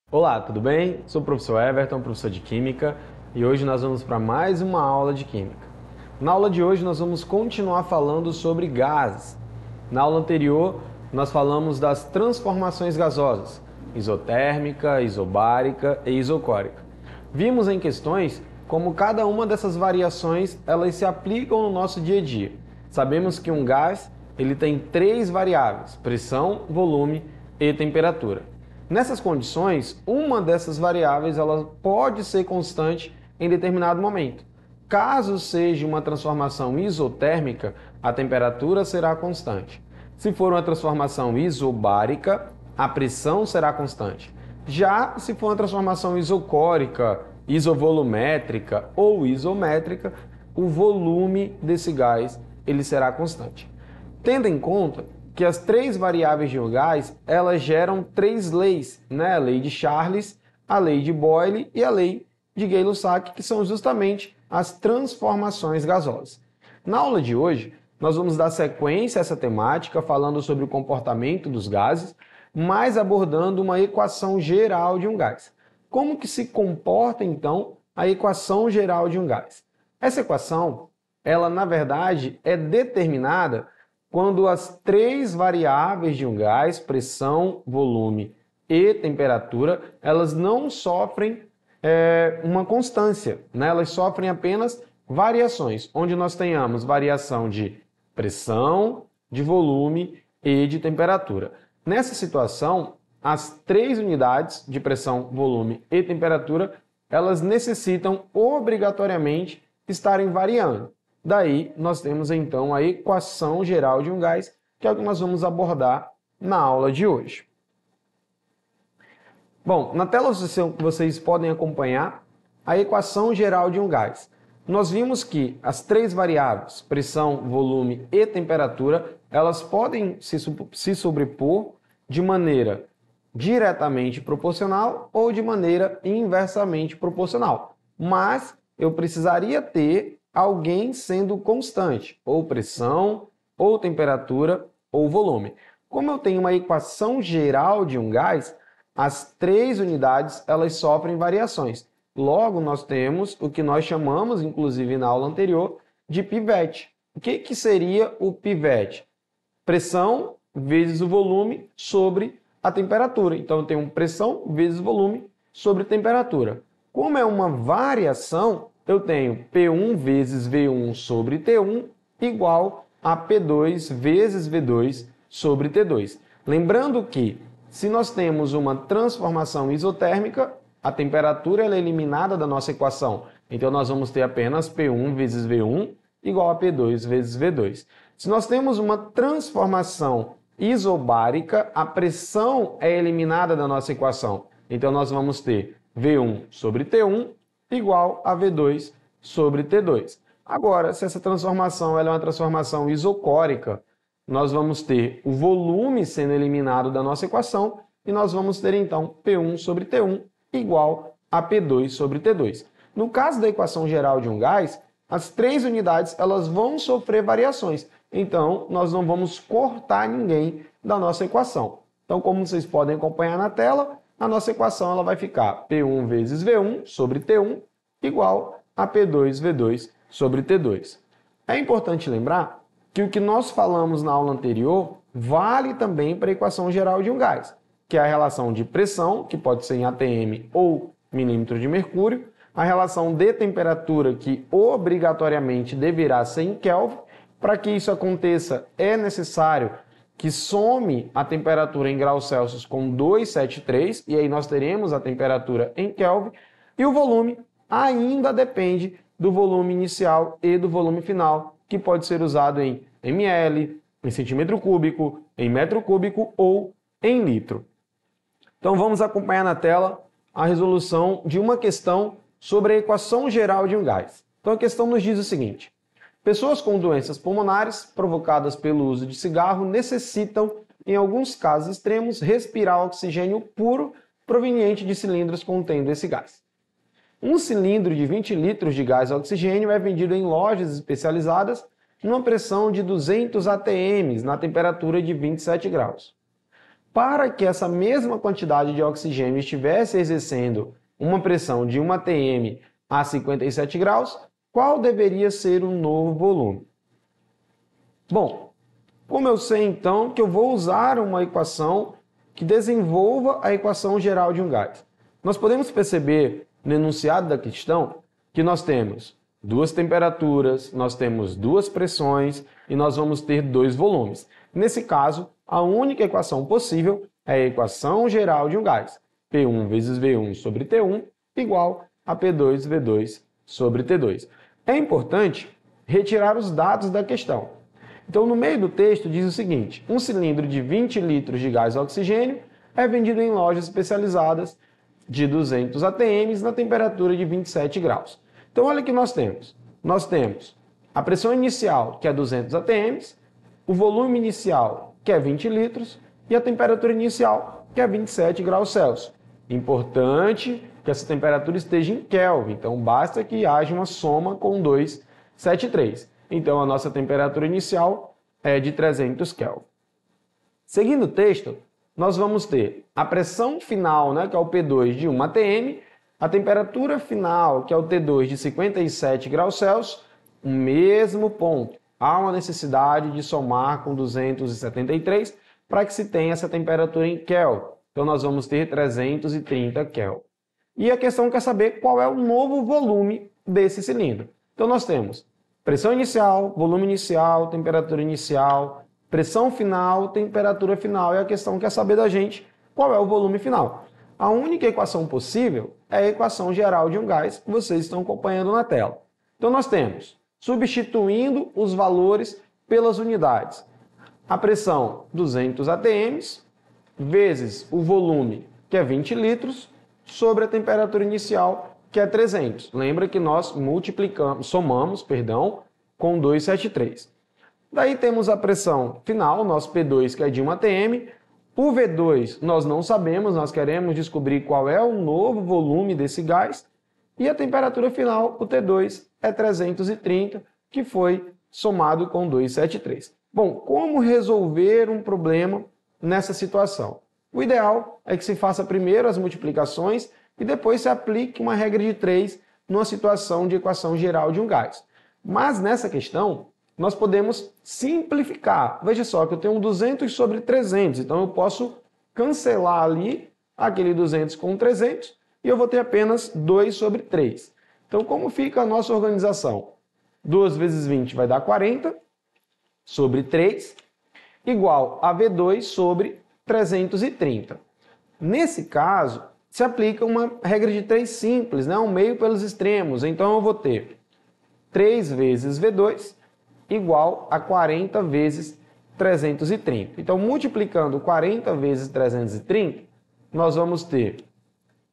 Olá, tudo bem? Sou o professor Everton, professor de Química, e hoje nós vamos para mais uma aula de Química. Na aula de hoje nós vamos continuar falando sobre gases. Na aula anterior nós falamos das transformações gasosas, isotérmica, isobárica e isocórica. Vimos em questões como cada uma dessas variações elas se aplicam no nosso dia a dia. Sabemos que um gás ele tem três variáveis: pressão, volume e temperatura. Nessas condições, uma dessas variáveis ela pode ser constante em determinado momento. Caso seja uma transformação isotérmica, a temperatura será constante. Se for uma transformação isobárica, a pressão será constante. Já se for uma transformação isocórica, isovolumétrica ou isométrica, o volume desse gás ele será constante. Tendo em conta que as três variáveis de um gás, elas geram três leis, né? A lei de Charles, a lei de Boyle e a lei de Gay-Lussac, que são justamente as transformações gasosas. Na aula de hoje, nós vamos dar sequência a essa temática, falando sobre o comportamento dos gases, mas abordando uma equação geral de um gás. Como que se comporta, então, a equação geral de um gás? Essa equação, ela, na verdade, é determinada quando as três variáveis de um gás, pressão, volume e temperatura, elas não sofrem uma constância, né? Elas sofrem apenas variações, onde nós tenhamos variação de pressão, de volume e de temperatura. Nessa situação, as três unidades de pressão, volume e temperatura, elas necessitam obrigatoriamente estarem variando. Daí, nós temos então a equação geral de um gás, que é o que nós vamos abordar na aula de hoje. Bom, na tela vocês podem acompanhar a equação geral de um gás. Nós vimos que as três variáveis, pressão, volume e temperatura, elas podem se sobrepor de maneira diretamente proporcional ou de maneira inversamente proporcional. Mas eu precisaria ter alguém sendo constante, ou pressão, ou temperatura, ou volume. Como eu tenho uma equação geral de um gás, as três unidades elas sofrem variações. Logo, nós temos o que nós chamamos, inclusive na aula anterior, de pivete. O que seria o pivete? Pressão vezes o volume sobre a temperatura. Então, eu tenho pressão vezes volume sobre temperatura. Como é uma variação, eu tenho P1 vezes V1 sobre T1 igual a P2 vezes V2 sobre T2. Lembrando que, se nós temos uma transformação isotérmica, a temperatura é eliminada da nossa equação. Então, nós vamos ter apenas P1 vezes V1 igual a P2 vezes V2. Se nós temos uma transformação isobárica, a pressão é eliminada da nossa equação. Então, nós vamos ter V1 sobre T1 igual a V2 sobre T2. Agora, se essa transformação ela é uma transformação isocórica, nós vamos ter o volume sendo eliminado da nossa equação e nós vamos ter, então, P1 sobre T1 igual a P2 sobre T2. No caso da equação geral de um gás, as três unidades elas vão sofrer variações. Então, nós não vamos cortar ninguém da nossa equação. Então, como vocês podem acompanhar na tela, a nossa equação ela vai ficar P1 vezes V1 sobre T1 igual a P2 V2 sobre T2. É importante lembrar que o que nós falamos na aula anterior vale também para a equação geral de um gás, que é a relação de pressão, que pode ser em atm ou milímetro de mercúrio, a relação de temperatura, que obrigatoriamente deverá ser em Kelvin. Para que isso aconteça, é necessário que some a temperatura em graus Celsius com 273, e aí nós teremos a temperatura em Kelvin, e o volume ainda depende do volume inicial e do volume final, que pode ser usado em ml, em centímetro cúbico, em metro cúbico ou em litro. Então vamos acompanhar na tela a resolução de uma questão sobre a equação geral de um gás. Então a questão nos diz o seguinte: pessoas com doenças pulmonares provocadas pelo uso de cigarro necessitam, em alguns casos extremos, respirar oxigênio puro proveniente de cilindros contendo esse gás. Um cilindro de 20 litros de gás oxigênio é vendido em lojas especializadas numa pressão de 200 atm na temperatura de 27 graus. para que essa mesma quantidade de oxigênio estivesse exercendo uma pressão de 1 atm a 57 graus, qual deveria ser o novo volume? Bom, como eu sei então que eu vou usar uma equação que desenvolva a equação geral de um gás? Nós podemos perceber no enunciado da questão que nós temos duas temperaturas, nós temos duas pressões e nós vamos ter dois volumes. Nesse caso, a única equação possível é a equação geral de um gás. P1 vezes V1 sobre T1 igual a P2 V2 sobre T2. É importante retirar os dados da questão. Então, no meio do texto diz o seguinte: um cilindro de 20 litros de gás oxigênio é vendido em lojas especializadas de 200 atm na temperatura de 27 graus. Então, olha o que nós temos. Nós temos a pressão inicial, que é 200 atm, o volume inicial, que é 20 litros, e a temperatura inicial, que é 27 graus Celsius. Importante que essa temperatura esteja em Kelvin, então basta que haja uma soma com 273. Então, a nossa temperatura inicial é de 300 Kelvin. Seguindo o texto, nós vamos ter a pressão final, que é o P2 de 1 atm, a temperatura final, que é o T2 de 57 graus Celsius, o mesmo ponto. Há uma necessidade de somar com 273 para que se tenha essa temperatura em Kelvin. Então, nós vamos ter 330 Kelvin. E a questão quer saber qual é o novo volume desse cilindro. Então, nós temos pressão inicial, volume inicial, temperatura inicial, pressão final, temperatura final. E a questão quer saber da gente qual é o volume final. A única equação possível é a equação geral de um gás que vocês estão acompanhando na tela. Então, nós temos, substituindo os valores pelas unidades, a pressão 200 atm vezes o volume, que é 20 litros, sobre a temperatura inicial, que é 300. Lembra que nós somamos com 273. Daí temos a pressão final, nosso P2, que é de 1 atm. O V2 nós não sabemos, nós queremos descobrir qual é o novo volume desse gás. E a temperatura final, o T2, é 330, que foi somado com 273. Bom, como resolver um problema nessa situação? O ideal é que se faça primeiro as multiplicações e depois se aplique uma regra de 3 numa situação de equação geral de um gás. Mas nessa questão, nós podemos simplificar. Veja só que eu tenho 200 sobre 300, então eu posso cancelar ali aquele 200 com 300 e eu vou ter apenas 2 sobre 3. Então, como fica a nossa organização? 2 vezes 20 vai dar 40 sobre 3, igual a V2 sobre 330. Nesse caso, se aplica uma regra de 3 simples, um meio pelos extremos. Então, eu vou ter 3 vezes V2 igual a 40 vezes 330. Então, multiplicando 40 vezes 330, nós vamos ter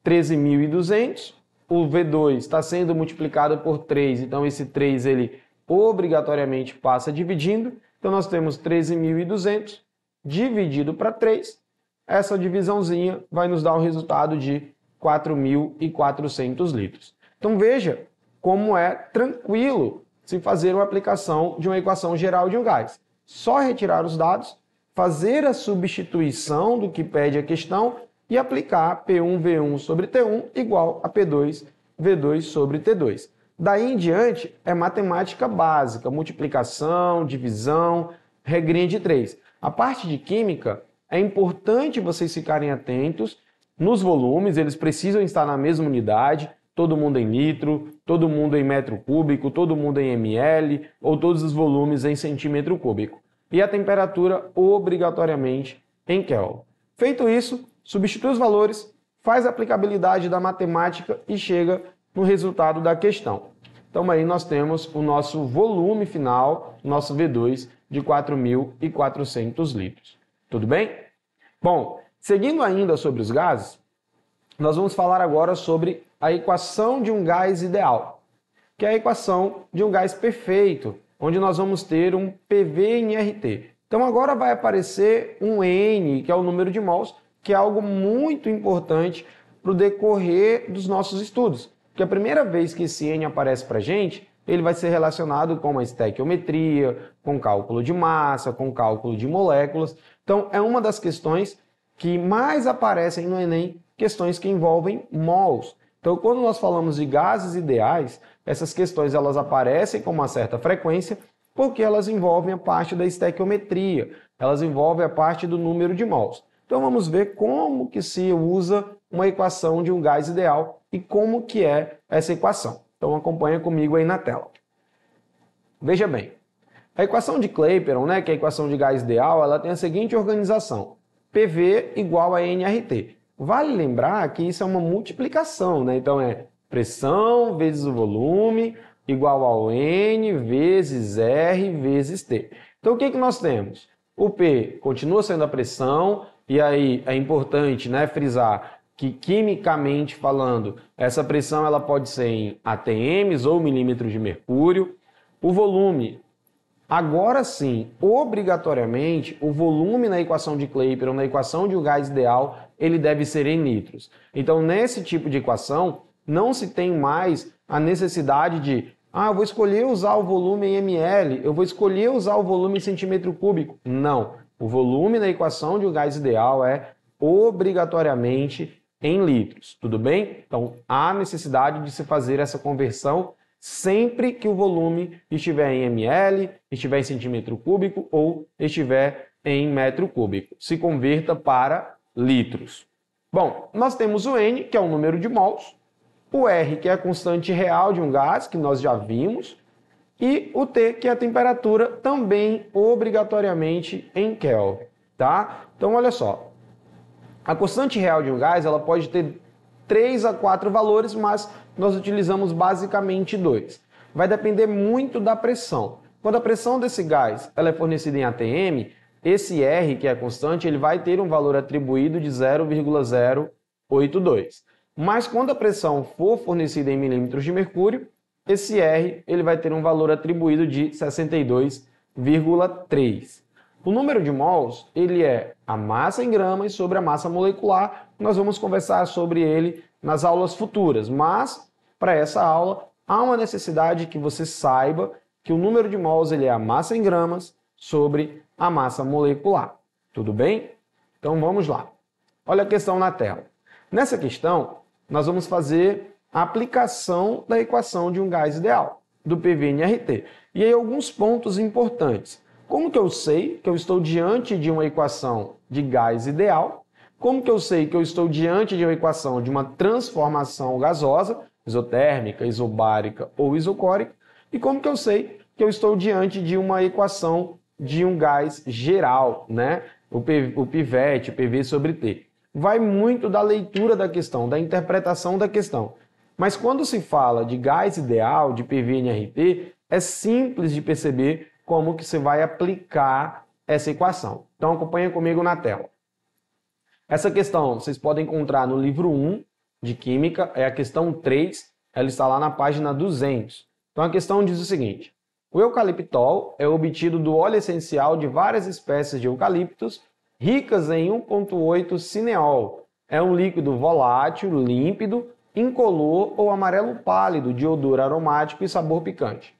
13.200. O V2 está sendo multiplicado por 3, então esse 3 ele obrigatoriamente passa dividindo. Então, nós temos 13.200 dividido para 3. Essa divisãozinha vai nos dar um resultado de 4.400 litros. Então, veja como é tranquilo se fazer uma aplicação de uma equação geral de um gás. Só retirar os dados, fazer a substituição do que pede a questão e aplicar P1V1 sobre T1 igual a P2V2 sobre T2. Daí em diante é matemática básica, multiplicação, divisão, regrinha de 3. A parte de química é importante vocês ficarem atentos nos volumes, eles precisam estar na mesma unidade, todo mundo em litro, todo mundo em metro cúbico, todo mundo em ml, ou todos os volumes em centímetro cúbico. E a temperatura obrigatoriamente em Kelvin. Feito isso, substitui os valores, faz a aplicabilidade da matemática e chega no resultado da questão. Então aí nós temos o nosso volume final, nosso V2, de 4.400 litros. Tudo bem? Bom, seguindo ainda sobre os gases, nós vamos falar agora sobre a equação de um gás ideal, que é a equação de um gás perfeito, onde nós vamos ter um PV em RT. Então agora vai aparecer um N, que é o número de mols, que é algo muito importante para o decorrer dos nossos estudos. Porque a primeira vez que esse N aparece para a gente, ele vai ser relacionado com a estequiometria, com cálculo de massa, com cálculo de moléculas. Então é uma das questões que mais aparecem no Enem questões que envolvem mols. Então, quando nós falamos de gases ideais, essas questões elas aparecem com uma certa frequência porque elas envolvem a parte da estequiometria, elas envolvem a parte do número de mols. Então, vamos ver como que se usa uma equação de um gás ideal e como que é essa equação. Então, acompanha comigo aí na tela. Veja bem, a equação de Clapeyron, que é a equação de gás ideal, ela tem a seguinte organização: PV igual a nRT. Vale lembrar que isso é uma multiplicação, Então é pressão vezes o volume igual ao N vezes R vezes T. Então o que nós temos? O P continua sendo a pressão, e aí é importante frisar que quimicamente falando, essa pressão ela pode ser em atms ou milímetros de mercúrio. O volume, agora sim, obrigatoriamente, o volume na equação de Clapeyron, na equação de um gás ideal, ele deve ser em litros. Então, nesse tipo de equação, não se tem mais a necessidade de eu vou escolher usar o volume em ml, eu vou escolher usar o volume em centímetro cúbico. Não. O volume na equação de um gás ideal é obrigatoriamente em litros, tudo bem? Então, há necessidade de se fazer essa conversão sempre que o volume estiver em ml, estiver em centímetro cúbico ou estiver em metro cúbico. Se converta para litros. Bom, nós temos o N, que é o número de mols, o R, que é a constante real de um gás, que nós já vimos, e o T, que é a temperatura, também obrigatoriamente em Kelvin, tá? Então, olha só, a constante real de um gás, ela pode ter 3 a 4 valores, mas nós utilizamos basicamente 2. Vai depender muito da pressão. Quando a pressão desse gás ela é fornecida em atm, esse R, que é a constante, ele vai ter um valor atribuído de 0,082. Mas quando a pressão for fornecida em milímetros de mercúrio, esse R ele vai ter um valor atribuído de 62,3. O número de mols ele é a massa em gramas sobre a massa molecular. Nós vamos conversar sobre ele nas aulas futuras, mas para essa aula há uma necessidade que você saiba que o número de mols ele é a massa em gramas sobre a massa molecular. Tudo bem? Então vamos lá. Olha a questão na tela. Nessa questão, nós vamos fazer a aplicação da equação de um gás ideal, do PV/nRT. E aí alguns pontos importantes. Como que eu sei que eu estou diante de uma equação de gás ideal? Como que eu sei que eu estou diante de uma equação de uma transformação gasosa, isotérmica, isobárica ou isocórica? E como que eu sei que eu estou diante de uma equação de um gás geral, O pivete, o PV sobre T. Vai muito da leitura da questão, da interpretação da questão. Mas quando se fala de gás ideal, de PV/nRT, é simples de perceber como que você vai aplicar essa equação. Então acompanha comigo na tela. Essa questão vocês podem encontrar no livro 1 de Química, é a questão 3, ela está lá na página 200. Então a questão diz o seguinte: o eucaliptol é obtido do óleo essencial de várias espécies de eucaliptos ricas em 1,8 cineol. É um líquido volátil, límpido, incolor ou amarelo pálido, de odor aromático e sabor picante.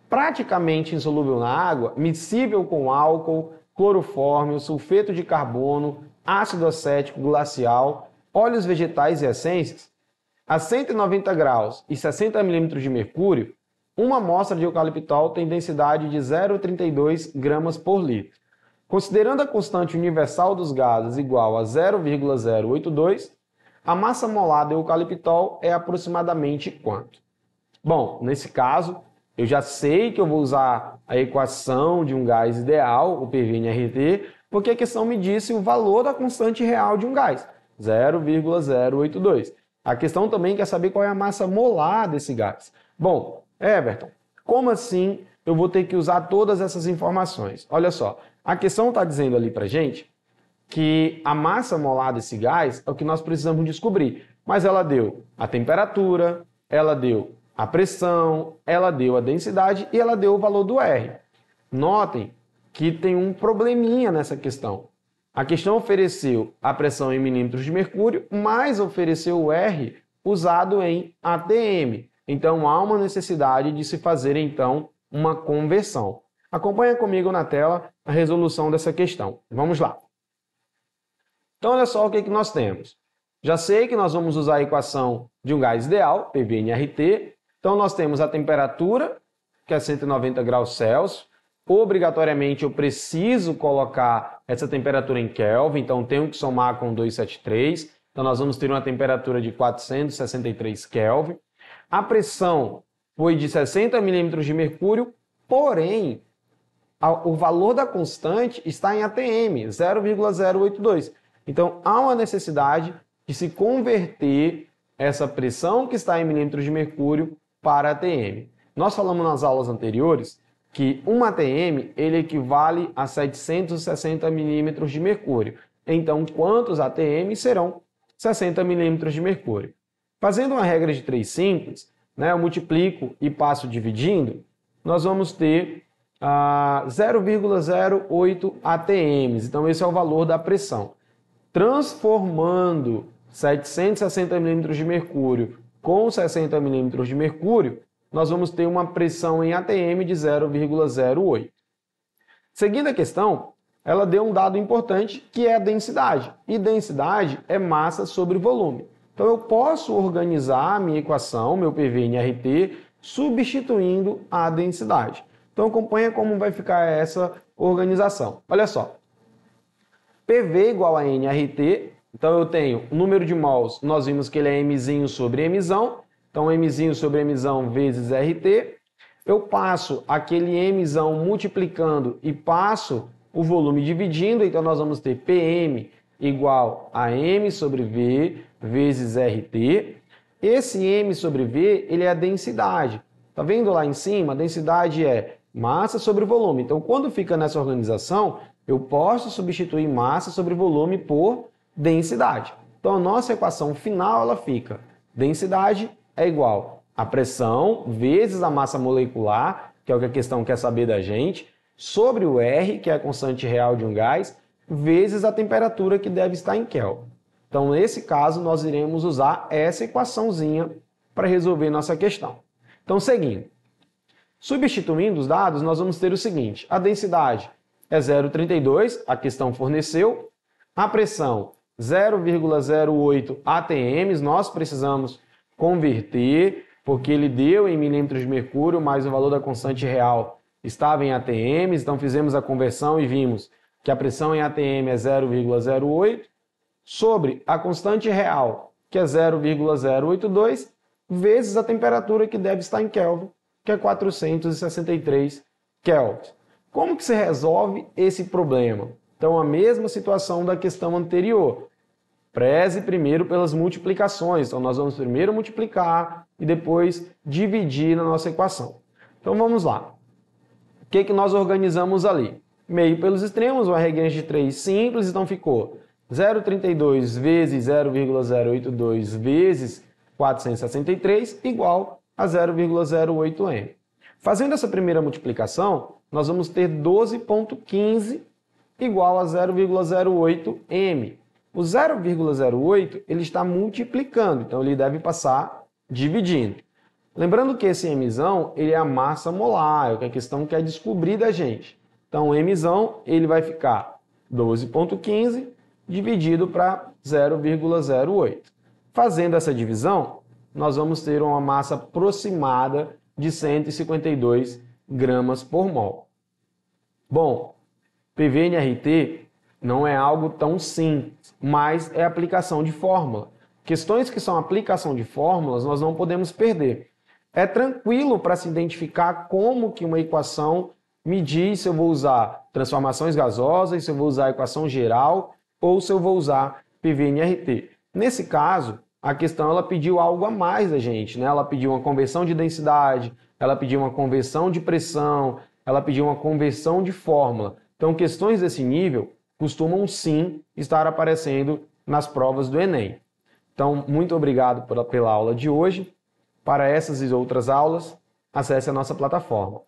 Praticamente insolúvel na água, miscível com álcool, clorofórmio, sulfeto de carbono, ácido acético glacial, óleos vegetais e essências, a 190 graus e 60 milímetros de mercúrio, uma amostra de eucaliptol tem densidade de 0,32 gramas por litro. Considerando a constante universal dos gases igual a 0,082, a massa molar do eucaliptol é aproximadamente quanto? Bom, nesse caso, eu já sei que eu vou usar a equação de um gás ideal, o PV/nRT, porque a questão me disse o valor da constante real de um gás, 0,082. A questão também quer saber qual é a massa molar desse gás. Bom, Everton, como assim eu vou ter que usar todas essas informações? Olha só, a questão está dizendo ali para gente que a massa molar desse gás é o que nós precisamos descobrir. Mas ela deu a temperatura, ela deu a pressão, ela deu a densidade e ela deu o valor do R. Notem que tem um probleminha nessa questão. A questão ofereceu a pressão em milímetros de mercúrio, mas ofereceu o R usado em atm. Então há uma necessidade de se fazer então uma conversão. Acompanha comigo na tela a resolução dessa questão. Vamos lá. Então, olha só o que nós temos. Já sei que nós vamos usar a equação de um gás ideal, PV/RT. Então, nós temos a temperatura, que é 190 graus Celsius. Obrigatoriamente, eu preciso colocar essa temperatura em Kelvin, então tenho que somar com 273. Então, nós vamos ter uma temperatura de 463 Kelvin. A pressão foi de 60 milímetros de mercúrio, porém, o valor da constante está em ATM, 0,082. Então, há uma necessidade de se converter essa pressão que está em milímetros de mercúrio para ATM. Nós falamos nas aulas anteriores que 1 ATM ele equivale a 760 milímetros de mercúrio. Então, quantos ATM serão 60 milímetros de mercúrio? Fazendo uma regra de 3 simples, eu multiplico e passo dividindo, nós vamos ter 0,08 ATMs. Então, esse é o valor da pressão. Transformando 760 milímetros de mercúrio com 60 milímetros de mercúrio, nós vamos ter uma pressão em ATM de 0,08. Seguindo a questão, ela deu um dado importante que é a densidade. E densidade é massa sobre volume. Então eu posso organizar a minha equação, meu PV/RT, substituindo a densidade. Então acompanha como vai ficar essa organização. Olha só. PV igual a nRT. Então eu tenho o número de mols, nós vimos que ele é mzinho sobre mzão. Então, mzinho sobre mzão vezes RT. Eu passo aquele mzão multiplicando e passo o volume dividindo. Então, nós vamos ter PM igual a M sobre V vezes RT. Esse M sobre V, ele é a densidade. Tá vendo lá em cima? A densidade é massa sobre volume. Então, quando fica nessa organização, eu posso substituir massa sobre volume por densidade. Então, a nossa equação final, ela fica densidade é igual a pressão vezes a massa molecular, que é o que a questão quer saber da gente, sobre o R, que é a constante real de um gás, vezes a temperatura que deve estar em Kelvin. Então, nesse caso, nós iremos usar essa equaçãozinha para resolver nossa questão. Então, seguindo. Substituindo os dados, nós vamos ter o seguinte. A densidade é 0,32, a questão forneceu. A pressão, 0,08 ATMs, nós precisamos converter, porque ele deu em milímetros de mercúrio, mas o valor da constante real estava em ATMs, então fizemos a conversão e vimos que a pressão em ATM é 0,08, sobre a constante real, que é 0,082, vezes a temperatura que deve estar em Kelvin, que é 463 Kelvin. Como que se resolve esse problema? Então, a mesma situação da questão anterior. Preze primeiro pelas multiplicações. Então, nós vamos primeiro multiplicar e depois dividir na nossa equação. Então, vamos lá. O que nós organizamos ali? Meio pelos extremos, uma regrinha de 3 simples, então ficou 0,32 vezes 0,082 vezes 463 igual a 0,08m. Fazendo essa primeira multiplicação, nós vamos ter 12,15 igual a 0,08m. O 0,08 ele está multiplicando, então ele deve passar dividindo. Lembrando que esse mzão ele é a massa molar, é o que a questão quer descobrir da gente. Então o mzão ele vai ficar 12,15 dividido para 0,08. Fazendo essa divisão, nós vamos ter uma massa aproximada de 152 gramas por mol. Bom, PV/RT não é algo tão simples, mas é aplicação de fórmula. Questões que são aplicação de fórmulas nós não podemos perder. É tranquilo para se identificar como que uma equação me diz se eu vou usar transformações gasosas, se eu vou usar a equação geral ou se eu vou usar PV/RT. Nesse caso, a questão ela pediu algo a mais da gente, né? Ela pediu uma conversão de densidade, ela pediu uma conversão de pressão, ela pediu uma conversão de fórmula. Então, questões desse nível costumam sim estar aparecendo nas provas do Enem. Então, muito obrigado pela aula de hoje. Para essas e outras aulas, acesse a nossa plataforma.